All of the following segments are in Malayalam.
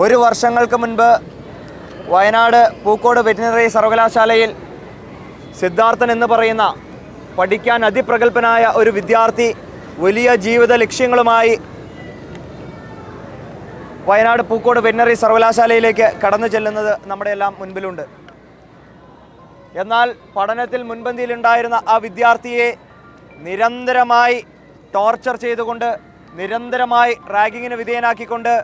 ഒരു വർഷങ്ങൾക്ക് മുൻപ് വയനാട് പൂക്കോട് വെറ്റിനറി സർവകലാശാലയിൽ സിദ്ധാർത്ഥൻ എന്ന് പറയുന്ന പഠിക്കാൻ അതിപ്രഗത്ഭനായ ഒരു വിദ്യാർത്ഥി വലിയ ജീവിത ലക്ഷ്യങ്ങളുമായി വയനാട് പൂക്കോട് വെറ്റിനറി സർവകലാശാലയിലേക്ക് കടന്നു ചെല്ലുന്നത് നമ്മുടെ എല്ലാം മുൻപിലുണ്ട്. എന്നാൽ പഠനത്തിൽ മുൻപന്തിയിലുണ്ടായിരുന്ന ആ വിദ്യാർത്ഥിയെ നിരന്തരമായി ടോർച്ചർ ചെയ്തുകൊണ്ട്, നിരന്തരമായി റാഗിങ്ങിന് വിധേയനാക്കിക്കൊണ്ട്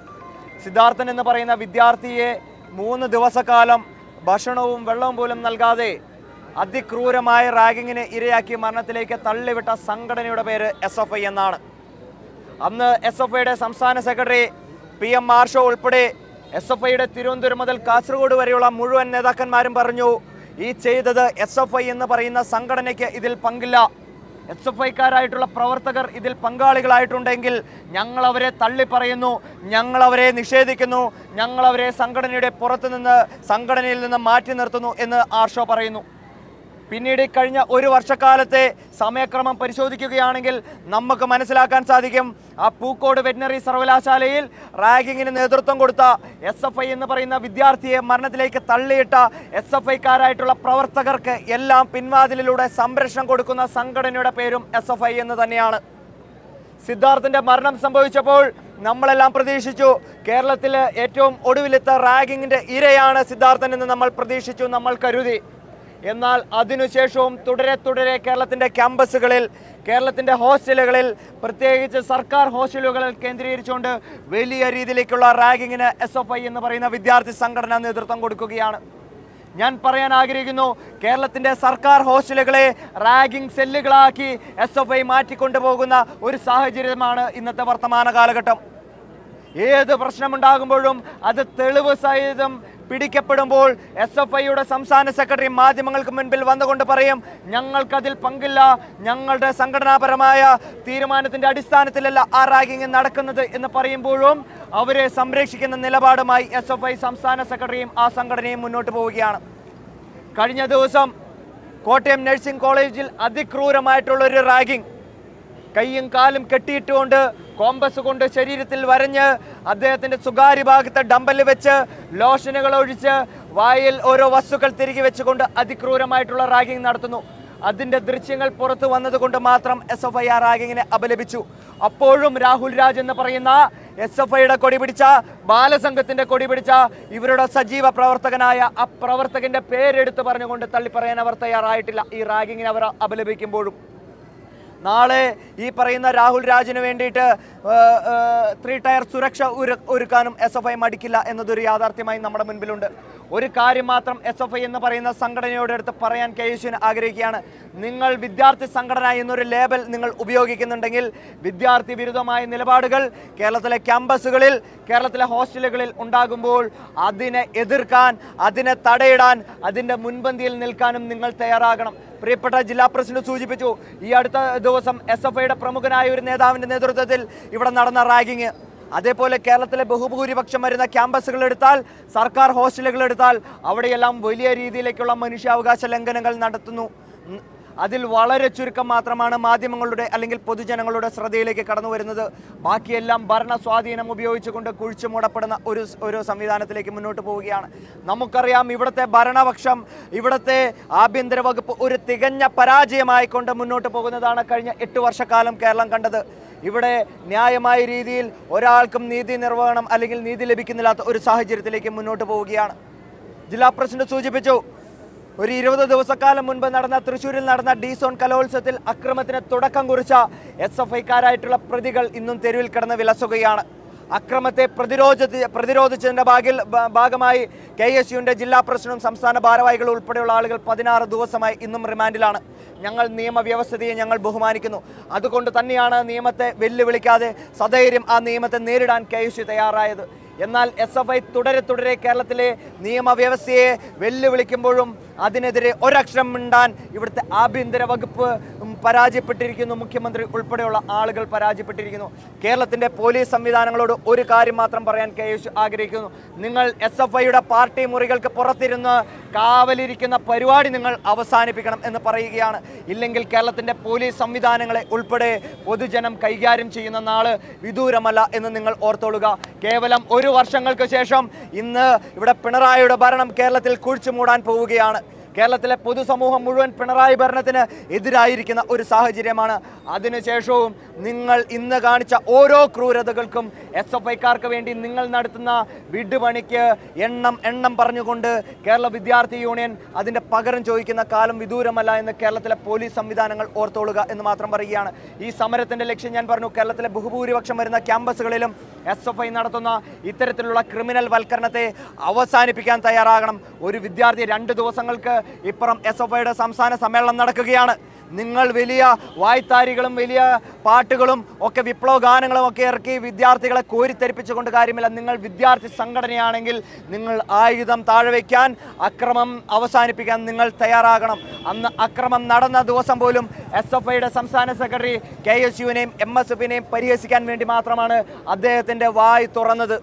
സിദ്ധാർത്ഥൻ എന്ന് പറയുന്ന വിദ്യാർത്ഥിയെ 3 ദിവസക്കാലം ഭക്ഷണവും വെള്ളവും പോലും നൽകാതെ അതിക്രൂരമായ റാഗിങ്ങിന് ഇരയാക്കി മരണത്തിലേക്ക് തള്ളിവിട്ട സംഘടനയുടെ പേര് SFI എന്നാണ്. അന്ന് SFIയുടെ സംസ്ഥാന സെക്രട്ടറി PM മാർഷോ ഉൾപ്പെടെ SFIയുടെ തിരുവനന്തപുരം മുതൽ കാസർഗോഡ് വരെയുള്ള മുഴുവൻ നേതാക്കന്മാരും പറഞ്ഞു, ഈ ചെയ്തത് SFI എന്ന് പറയുന്ന സംഘടനയ്ക്ക് ഇതിൽ പങ്കില്ല. SFIക്കാരായിട്ടുള്ള പ്രവർത്തകർ ഇതിൽ പങ്കാളികളായിട്ടുണ്ടെങ്കിൽ ഞങ്ങളവരെ തള്ളിപ്പറയുന്നു, ഞങ്ങളവരെ നിഷേധിക്കുന്നു, ഞങ്ങളവരെ സംഘടനയുടെ പുറത്തു നിന്ന്, സംഘടനയിൽ നിന്ന് മാറ്റി നിർത്തുന്നു എന്ന് ആർഷോ പറയുന്നു. പിന്നീട് കഴിഞ്ഞ ഒരു വർഷക്കാലത്തെ സമയക്രമം പരിശോധിക്കുകയാണെങ്കിൽ നമുക്ക് മനസ്സിലാക്കാൻ സാധിക്കും, ആ പൂക്കോട് വെറ്റിനറി സർവകലാശാലയിൽ റാഗിങ്ങിന് നേതൃത്വം കൊടുത്ത SFI എന്ന് പറയുന്ന വിദ്യാർത്ഥിയെ മരണത്തിലേക്ക് തള്ളിയിട്ട SFIക്കാരായിട്ടുള്ള പ്രവർത്തകർക്ക് എല്ലാം പിൻവാതിലിലൂടെ സംരക്ഷണം കൊടുക്കുന്ന സംഘടനയുടെ പേരും SFI എന്ന് തന്നെയാണ്. സിദ്ധാർത്ഥിന്റെ മരണം സംഭവിച്ചപ്പോൾ നമ്മളെല്ലാം പ്രതീക്ഷിച്ചു, കേരളത്തിൽ ഏറ്റവും ഒടുവിലത്തെ റാഗിങ്ങിന്റെ ഇരയാണ് സിദ്ധാർത്ഥൻ എന്ന് നമ്മൾ പ്രതീക്ഷിച്ചു, നമ്മൾ കരുതി. എന്നാൽ അതിനുശേഷവും തുടരെ കേരളത്തിൻ്റെ ക്യാമ്പസുകളിൽ, കേരളത്തിൻ്റെ ഹോസ്റ്റലുകളിൽ, പ്രത്യേകിച്ച് സർക്കാർ ഹോസ്റ്റലുകളിൽ കേന്ദ്രീകരിച്ചുകൊണ്ട് വലിയ രീതിയിലേക്കുള്ള റാഗിങ്ങിന് SFI എന്ന് പറയുന്ന വിദ്യാർത്ഥി സംഘടന നേതൃത്വം കൊടുക്കുകയാണ്. ഞാൻ പറയാൻ ആഗ്രഹിക്കുന്നു, കേരളത്തിൻ്റെ സർക്കാർ ഹോസ്റ്റലുകളെ റാഗിംഗ് സെല്ലുകളാക്കി SFI മാറ്റിക്കൊണ്ടുപോകുന്ന ഒരു സാഹചര്യമാണ് ഇന്നത്തെ വർത്തമാന കാലഘട്ടം. ഏത് പ്രശ്നമുണ്ടാകുമ്പോഴും അത് തെളിവ് സഹിതം പിടിക്കപ്പെടുമ്പോൾ SFIയുടെ സംസ്ഥാന സെക്രട്ടറി മാധ്യമങ്ങൾക്ക് മുൻപിൽ വന്നുകൊണ്ട് പറയും, ഞങ്ങൾക്കതിൽ പങ്കില്ല, ഞങ്ങളുടെ സംഘടനാപരമായ തീരുമാനത്തിൻ്റെ അടിസ്ഥാനത്തിലല്ല ആ റാഗിങ് നടക്കുന്നത് എന്ന് പറയുമ്പോഴും അവരെ സംരക്ഷിക്കുന്ന നിലപാടുമായി SFI സംസ്ഥാന സെക്രട്ടറിയും ആ സംഘടനയും മുന്നോട്ട് പോവുകയാണ്. കഴിഞ്ഞ ദിവസം കോട്ടയം നഴ്സിംഗ് കോളേജിൽ അതിക്രൂരമായിട്ടുള്ളൊരു റാഗിങ്, കൈയും കാലും കെട്ടിയിട്ടുകൊണ്ട് കോമ്പസ് കൊണ്ട് ശരീരത്തിൽ വരഞ്ഞ് അദ്ദേഹത്തിൻ്റെ സ്വകാര്യ ഭാഗത്ത് ഡമ്പൽ വെച്ച് ലോഷനുകൾ ഒഴിച്ച് വായിൽ ഓരോ വസ്തുക്കൾ തിരികെ വെച്ചുകൊണ്ട് അതിക്രൂരമായിട്ടുള്ള റാഗിങ് നടത്തുന്നു. അതിൻ്റെ ദൃശ്യങ്ങൾ പുറത്തു വന്നതുകൊണ്ട് മാത്രം SFI ആ റാഗിങ്ങിനെ അപലപിച്ചു. അപ്പോഴും രാഹുൽ രാജ് എന്ന് പറയുന്ന SFIയുടെ കൊടി പിടിച്ച, ബാലസംഘത്തിൻ്റെ കൊടി പിടിച്ച ഇവരുടെ സജീവ പ്രവർത്തകനായ ആ പ്രവർത്തകൻ്റെ പേരെടുത്ത് പറഞ്ഞുകൊണ്ട് തള്ളിപ്പറയാൻ അവർ തയ്യാറായിട്ടില്ല. ഈ റാഗിങ്ങിനെ അവർ അപലപിക്കുമ്പോഴും നാളെ ഈ പറയുന്ന രാഹുൽ രാജിന് വേണ്ടിയിട്ട് 3 ടയർ സുരക്ഷ ഒരുക്കാനും SFI മടിക്കില്ല എന്നതൊരു യാഥാർത്ഥ്യമായി നമ്മുടെ മുൻപിലുണ്ട്. ഒരു കാര്യം മാത്രം SFI എന്ന് പറയുന്ന സംഘടനയോട് എടുത്ത് പറയാൻ KSUവിന് ആഗ്രഹിക്കുകയാണ്, നിങ്ങൾ വിദ്യാർത്ഥി സംഘടന എന്നൊരു ലേബൽ നിങ്ങൾ ഉപയോഗിക്കുന്നുണ്ടെങ്കിൽ വിദ്യാർത്ഥി വിരുദ്ധമായ നിലപാടുകൾ കേരളത്തിലെ ക്യാമ്പസുകളിൽ, കേരളത്തിലെ ഹോസ്റ്റലുകളിൽ ഉണ്ടാകുമ്പോൾ അതിനെ എതിർക്കാൻ, അതിനെ തടയിടാൻ, അതിൻ്റെ മുൻപന്തിയിൽ നിൽക്കാനും നിങ്ങൾ തയ്യാറാകണം. പ്രിയപ്പെട്ട ജില്ലാ പ്രസിഡന്റ് സൂചിപ്പിച്ചു, ഈ അടുത്ത ദിവസം SFIയുടെ പ്രമുഖനായ ഒരു നേതാവിൻ്റെ നേതൃത്വത്തിൽ ഇവിടെ നടന്ന റാഗിങ്, അതേപോലെ കേരളത്തിലെ ബഹുഭൂരിപക്ഷം വരുന്ന ക്യാമ്പസുകൾ എടുത്താൽ, സർക്കാർ ഹോസ്റ്റലുകൾ എടുത്താൽ അവിടെയെല്ലാം വലിയ രീതിയിലേക്കുള്ള മനുഷ്യാവകാശ ലംഘനങ്ങൾ നടത്തുന്നു. അതിൽ വളരെ ചുരുക്കം മാത്രമാണ് മാധ്യമങ്ങളുടെ അല്ലെങ്കിൽ പൊതുജനങ്ങളുടെ ശ്രദ്ധയിലേക്ക് കടന്നു വരുന്നത്. ബാക്കിയെല്ലാം ഭരണ സ്വാധീനം ഉപയോഗിച്ചുകൊണ്ട് കുഴിച്ചു മൂടപ്പെടുന്ന ഒരു സംവിധാനത്തിലേക്ക് മുന്നോട്ട് പോവുകയാണ്. നമുക്കറിയാം, ഇവിടുത്തെ ഭരണപക്ഷം, ഇവിടുത്തെ ആഭ്യന്തര വകുപ്പ് ഒരു തികഞ്ഞ പരാജയമായിക്കൊണ്ട് മുന്നോട്ട് പോകുന്നതാണ് കഴിഞ്ഞ 8 വർഷക്കാലം കേരളം കണ്ടത്. ഇവിടെ ന്യായമായ രീതിയിൽ ഒരാൾക്കും നീതി നിർവഹണം അല്ലെങ്കിൽ നീതി ലഭിക്കുന്നില്ലാത്ത ഒരു സാഹചര്യത്തിലേക്ക് മുന്നോട്ട് പോവുകയാണ്. ജില്ലാ പ്രസിഡന്റ് സൂചിപ്പിച്ചു, ഒരു 20 ദിവസക്കാലം മുൻപ് നടന്ന തൃശ്ശൂരിൽ നടന്ന D-സോൺ കലോത്സവത്തിൽ അക്രമത്തിന് തുടക്കം കുറിച്ച SFIക്കാരായിട്ടുള്ള പ്രതികൾ ഇന്നും തെരുവിൽ കിടന്ന് വിലസുകയാണ്. അക്രമത്തെ പ്രതിരോധിച്ചതിൻ്റെ ഭാഗമായി KSUവിൻ്റെ ജില്ലാ പ്രസിഡന്റും സംസ്ഥാന ഭാരവാഹികൾ ഉൾപ്പെടെയുള്ള ആളുകൾ 16 ദിവസമായി ഇന്നും റിമാൻഡിലാണ്. ഞങ്ങൾ നിയമവ്യവസ്ഥയെ ഞങ്ങൾ ബഹുമാനിക്കുന്നു. അതുകൊണ്ട് തന്നെയാണ് നിയമത്തെ വെല്ലുവിളിക്കാതെ സധൈര്യം ആ നിയമത്തെ നേരിടാൻ KSU തയ്യാറായത്. എന്നാൽ SFI തുടരെ കേരളത്തിലെ നിയമവ്യവസ്ഥയെ വെല്ലുവിളിക്കുമ്പോഴും അതിനെതിരെ ഒരക്ഷരം മിണ്ടാൻ ഇവിടുത്തെ ആഭ്യന്തര വകുപ്പ് പരാജയപ്പെട്ടിരിക്കുന്നു. മുഖ്യമന്ത്രി ഉൾപ്പെടെയുള്ള ആളുകൾ പരാജയപ്പെട്ടിരിക്കുന്നു. കേരളത്തിൻ്റെ പോലീസ് സംവിധാനങ്ങളോട് ഒരു കാര്യം മാത്രം പറയാൻ KSU ആഗ്രഹിക്കുന്നു. നിങ്ങൾ SFIയുടെ പാർട്ടി മുറികൾക്ക് പുറത്തിരുന്ന് കാവലിരിക്കുന്ന പരിപാടി നിങ്ങൾ അവസാനിപ്പിക്കണം എന്ന് പറയുകയാണ്. ഇല്ലെങ്കിൽ കേരളത്തിൻ്റെ പോലീസ് സംവിധാനങ്ങളെ ഉൾപ്പെടെ പൊതുജനം കൈകാര്യം ചെയ്യുന്ന നാള് വിദൂരമല്ല എന്ന് നിങ്ങൾ ഓർത്തോളുക. കേവലം 1 വർഷങ്ങൾക്ക് ശേഷം ഇന്ന് ഇവിടെ പിണറായിയുടെ ഭരണം കേരളത്തിൽ കുഴിച്ചു മൂടാൻ പോവുകയാണ്. കേരളത്തിലെ പൊതുസമൂഹം മുഴുവൻ പിണറായി ഭരണത്തിന് എതിരായിരിക്കുന്ന ഒരു സാഹചര്യമാണ്. അതിനുശേഷവും നിങ്ങൾ ഇന്ന് കാണിച്ച ഓരോ ക്രൂരതകൾക്കും SFIക്കാർക്ക് വേണ്ടി നിങ്ങൾ നടത്തുന്ന വിടുപണിക്ക് എണ്ണം പറഞ്ഞുകൊണ്ട് കേരള വിദ്യാർത്ഥി യൂണിയൻ അതിൻ്റെ പകരം ചോദിക്കുന്ന കാലം വിദൂരമല്ല എന്ന് കേരളത്തിലെ പോലീസ് സംവിധാനങ്ങൾ ഓർത്തോളുക എന്ന് മാത്രം പറയുകയാണ്. ഈ സമരത്തിൻ്റെ ലക്ഷ്യം ഞാൻ പറഞ്ഞു. കേരളത്തിലെ ബഹുഭൂരിപക്ഷം വരുന്ന ക്യാമ്പസുകളിലും SFI നടത്തുന്ന ഇത്തരത്തിലുള്ള ക്രിമിനൽ വൽക്കരണത്തെ അവസാനിപ്പിക്കാൻ തയ്യാറാകണം. ഒരു വിദ്യാർത്ഥി 2 ദിവസങ്ങൾക്ക് ഇപ്പുറം SFIയുടെ സംസ്ഥാന സമ്മേളനം നടക്കുകയാണ്. നിങ്ങൾ വലിയ വായ്ത്താരികളും വലിയ പാട്ടുകളും ഒക്കെ വിപ്ലവ ഗാനങ്ങളും ഒക്കെ ഇറക്കി വിദ്യാർത്ഥികളെ കോരിത്തെരിപ്പിച്ചുകൊണ്ട് കാര്യമില്ല. നിങ്ങൾ വിദ്യാർത്ഥി സംഘടനയാണെങ്കിൽ നിങ്ങൾ ആയുധം താഴെ വയ്ക്കാൻ, അക്രമം അവസാനിപ്പിക്കാൻ നിങ്ങൾ തയ്യാറാകണം. അന്ന് അക്രമം നടന്ന ദിവസം പോലും SFIയുടെ സംസ്ഥാന സെക്രട്ടറി KSUവിനെയും MSFനെയും പരിഹസിക്കാൻ വേണ്ടി മാത്രമാണ് അദ്ദേഹത്തിൻ്റെ വായ് തുറന്നത്.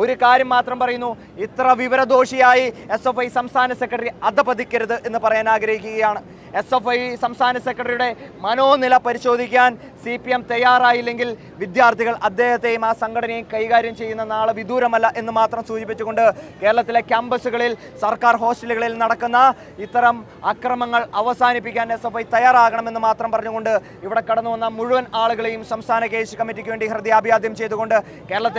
ഒരു കാര്യം മാത്രം പറയുന്നു, ഇത്ര വിവരദോഷിയായി SFI സംസ്ഥാന സെക്രട്ടറി അധപതിക്കരുത് എന്ന് പറയാൻ ആഗ്രഹിക്കുകയാണ്. SFI സംസ്ഥാന സെക്രട്ടറിയുടെ മനോനില പരിശോധിക്കാൻ CPM തയ്യാറായില്ലെങ്കിൽ വിദ്യാർത്ഥികൾ അദ്ദേഹത്തെയും ആ സംഘടനയും കൈകാര്യം ചെയ്യുന്ന നാളെ വിദൂരമല്ല എന്ന് മാത്രം സൂചിപ്പിച്ചുകൊണ്ട് കേരളത്തിലെ ക്യാമ്പസുകളിൽ, സർക്കാർ ഹോസ്റ്റലുകളിൽ നടക്കുന്ന ഇത്തരം അക്രമങ്ങൾ അവസാനിപ്പിക്കാൻ SFI തയ്യാറാകണമെന്ന് മാത്രം പറഞ്ഞുകൊണ്ട് ഇവിടെ കടന്നു വന്ന മുഴുവൻ ആളുകളെയും സംസ്ഥാന KSU കമ്മിറ്റിക്ക് വേണ്ടി ഹൃദയാഭിവാദ്യം ചെയ്തുകൊണ്ട് കേരളത്തിൽ